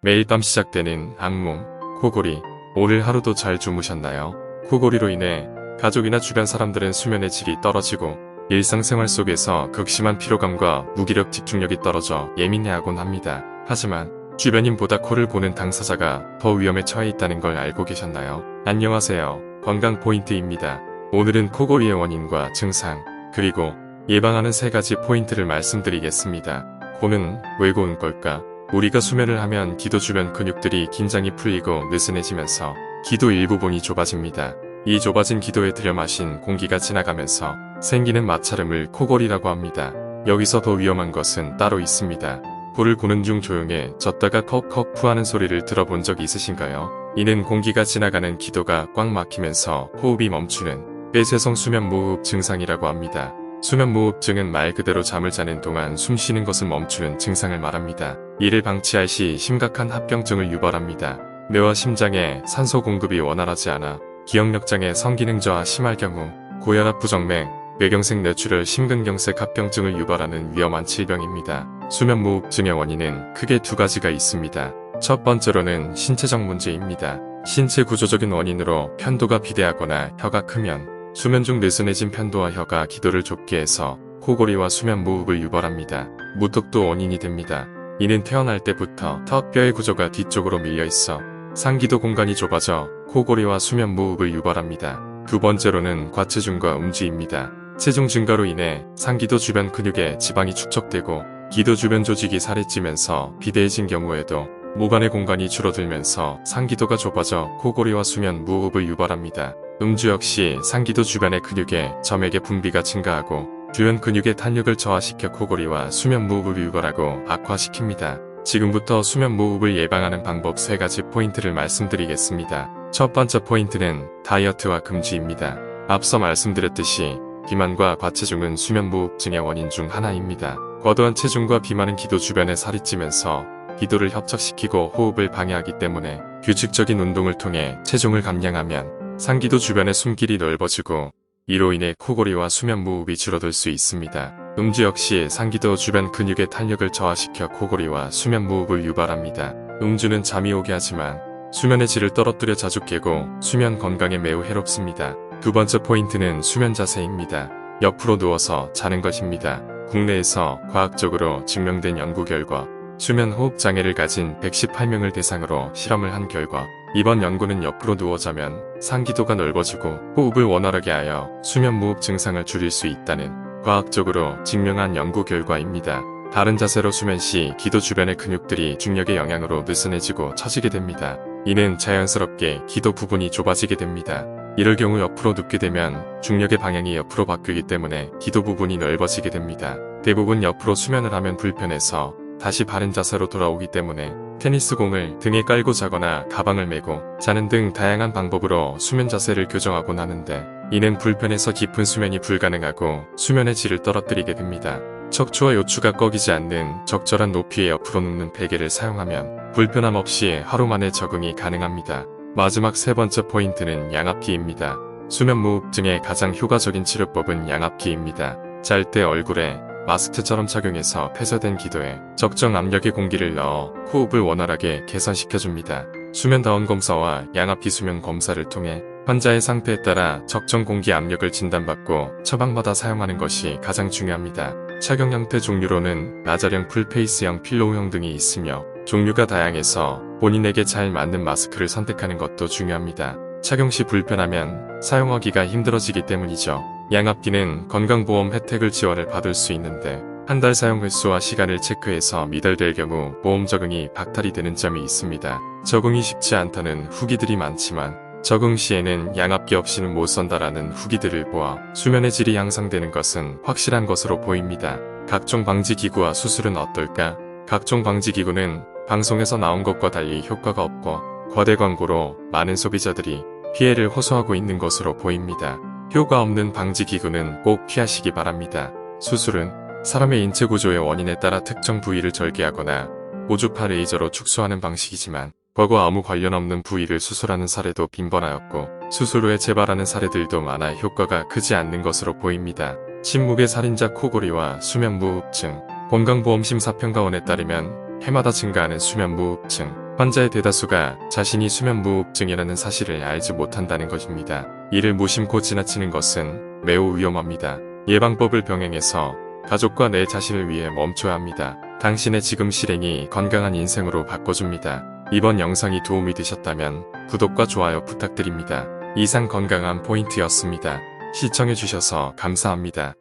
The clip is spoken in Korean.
매일 밤 시작되는 악몽, 코골이. 오늘 하루도 잘 주무셨나요? 코골이로 인해 가족이나 주변 사람들은 수면의 질이 떨어지고 일상생활 속에서 극심한 피로감과 무기력 집중력이 떨어져 예민해하곤 합니다. 하지만 주변인보다 코를 고는 당사자가 더 위험에 처해 있다는 걸 알고 계셨나요? 안녕하세요. 건강 포인트입니다. 오늘은 코골이의 원인과 증상, 그리고 예방하는 3가지 포인트를 말씀드리겠습니다. 코는 왜 고는 걸까? 우리가 수면을 하면 기도 주변 근육들이 긴장이 풀리고 느슨해지면서 기도 일부분이 좁아집니다. 이 좁아진 기도에 들여마신 공기가 지나가면서 생기는 마찰음을 코골이라고 합니다. 여기서 더 위험한 것은 따로 있습니다. 코를 고는 중 조용해졌다가 컥컥 푸하는 소리를 들어본 적 있으신가요? 이는 공기가 지나가는 기도가 꽉 막히면서 호흡이 멈추는 폐쇄성 수면무호흡 증상이라고 합니다. 수면무호흡증은 말 그대로 잠을 자는 동안 숨 쉬는 것을 멈추는 증상을 말합니다. 이를 방치할 시 심각한 합병증을 유발합니다. 뇌와 심장에 산소 공급이 원활하지 않아 기억력 장애, 성기능 저하 심할 경우 고혈압, 부정맥, 뇌경색, 뇌출혈, 심근경색 합병증을 유발하는 위험한 질병입니다. 수면무호흡증의 원인은 크게 2가지가 있습니다. 첫 번째로는 신체적 문제입니다. 신체 구조적인 원인으로 편도가 비대하거나 혀가 크면 수면 중 느슨해진 편도와 혀가 기도를 좁게 해서 코골이와 수면무호흡을 유발합니다. 무턱도 원인이 됩니다. 이는 태어날 때부터 턱뼈의 구조가 뒤쪽으로 밀려 있어 상기도 공간이 좁아져 코골이와 수면무호흡을 유발합니다. 두 번째로는 과체중과 음주입니다. 체중 증가로 인해 상기도 주변 근육에 지방이 축적되고 기도 주변 조직이 살이 찌면서 비대해진 경우에도 모관의 공간이 줄어들면서 상기도가 좁아져 코골이와 수면무호흡을 유발합니다. 음주 역시 상기도 주변의 근육에 점액의 분비가 증가하고 주변 근육의 탄력을 저하시켜 코골이와 수면무호흡을 유발하고 악화시킵니다. 지금부터 수면무호흡을 예방하는 방법 3가지 포인트를 말씀드리겠습니다. 첫 번째 포인트는 다이어트와 금주입니다. 앞서 말씀드렸듯이 비만과 과체중은 수면무호흡증의 원인 중 하나입니다. 과도한 체중과 비만은 기도 주변에 살이 찌면서 기도를 협착시키고 호흡을 방해하기 때문에 규칙적인 운동을 통해 체중을 감량하면 상기도 주변의 숨길이 넓어지고 이로 인해 코골이와 수면무호흡이 줄어들 수 있습니다. 음주 역시 상기도 주변 근육의 탄력을 저하시켜 코골이와 수면무호흡을 유발합니다. 음주는 잠이 오게 하지만 수면의 질을 떨어뜨려 자주 깨고 수면 건강에 매우 해롭습니다. 두 번째 포인트는 수면 자세입니다. 옆으로 누워서 자는 것입니다. 국내에서 과학적으로 증명된 연구 결과 수면 호흡 장애를 가진 118명을 대상으로 실험을 한 결과 이번 연구는 옆으로 누워 자면 상기도가 넓어지고 호흡을 원활하게 하여 수면무호흡 증상을 줄일 수 있다는 과학적으로 증명한 연구 결과입니다. 다른 자세로 수면 시 기도 주변의 근육들이 중력의 영향으로 느슨해지고 처지게 됩니다. 이는 자연스럽게 기도 부분이 좁아지게 됩니다. 이럴 경우 옆으로 눕게 되면 중력의 방향이 옆으로 바뀌기 때문에 기도 부분이 넓어지게 됩니다. 대부분 옆으로 수면을 하면 불편해서 다시 바른 자세로 돌아오기 때문에 테니스공을 등에 깔고 자거나 가방을 메고 자는 등 다양한 방법으로 수면 자세를 교정하곤 하는데 이는 불편해서 깊은 수면이 불가능하고 수면의 질을 떨어뜨리게 됩니다. 척추와 요추가 꺾이지 않는 적절한 높이의 옆으로 눕는 베개를 사용하면 불편함 없이 하루 만에 적응이 가능합니다. 마지막 3번째 포인트는 양압기입니다. 수면무호흡증의 가장 효과적인 치료법은 양압기입니다. 잘 때 얼굴에 마스크처럼 착용해서 폐쇄된 기도에 적정 압력의 공기를 넣어 호흡을 원활하게 개선시켜줍니다. 수면다운 검사와 양압기 수면 검사를 통해 환자의 상태에 따라 적정 공기 압력을 진단받고 처방받아 사용하는 것이 가장 중요합니다. 착용 형태 종류로는 나자령, 풀페이스형, 필로우형 등이 있으며 종류가 다양해서 본인에게 잘 맞는 마스크를 선택하는 것도 중요합니다. 착용 시 불편하면 사용하기가 힘들어지기 때문이죠. 양압기는 건강보험 혜택을 지원을 받을 수 있는데 한 달 사용 횟수와 시간을 체크해서 미달될 경우 보험 적응이 박탈이 되는 점이 있습니다. 적응이 쉽지 않다는 후기들이 많지만 적응 시에는 양압기 없이는 못 산다라는 후기들을 보아 수면의 질이 향상되는 것은 확실한 것으로 보입니다. 각종 방지기구와 수술은 어떨까? 각종 방지기구는 방송에서 나온 것과 달리 효과가 없고 거대 광고로 많은 소비자들이 피해를 호소하고 있는 것으로 보입니다. 효과 없는 방지기구는 꼭 피하시기 바랍니다. 수술은 사람의 인체 구조의 원인에 따라 특정 부위를 절개하거나 고주파 레이저로 축소하는 방식이지만 과거 아무 관련 없는 부위를 수술하는 사례도 빈번하였고 수술 후에 재발하는 사례들도 많아 효과가 크지 않는 것으로 보입니다. 침묵의 살인자 코골이와 수면무호흡증. 건강보험심사평가원에 따르면 해마다 증가하는 수면무호흡증, 환자의 대다수가 자신이 수면무호흡증이라는 사실을 알지 못한다는 것입니다. 이를 무심코 지나치는 것은 매우 위험합니다. 예방법을 병행해서 가족과 내 자신을 위해 멈춰야 합니다. 당신의 지금 실행이 건강한 인생으로 바꿔줍니다. 이번 영상이 도움이 되셨다면 구독과 좋아요 부탁드립니다. 이상 건강한 포인트였습니다. 시청해주셔서 감사합니다.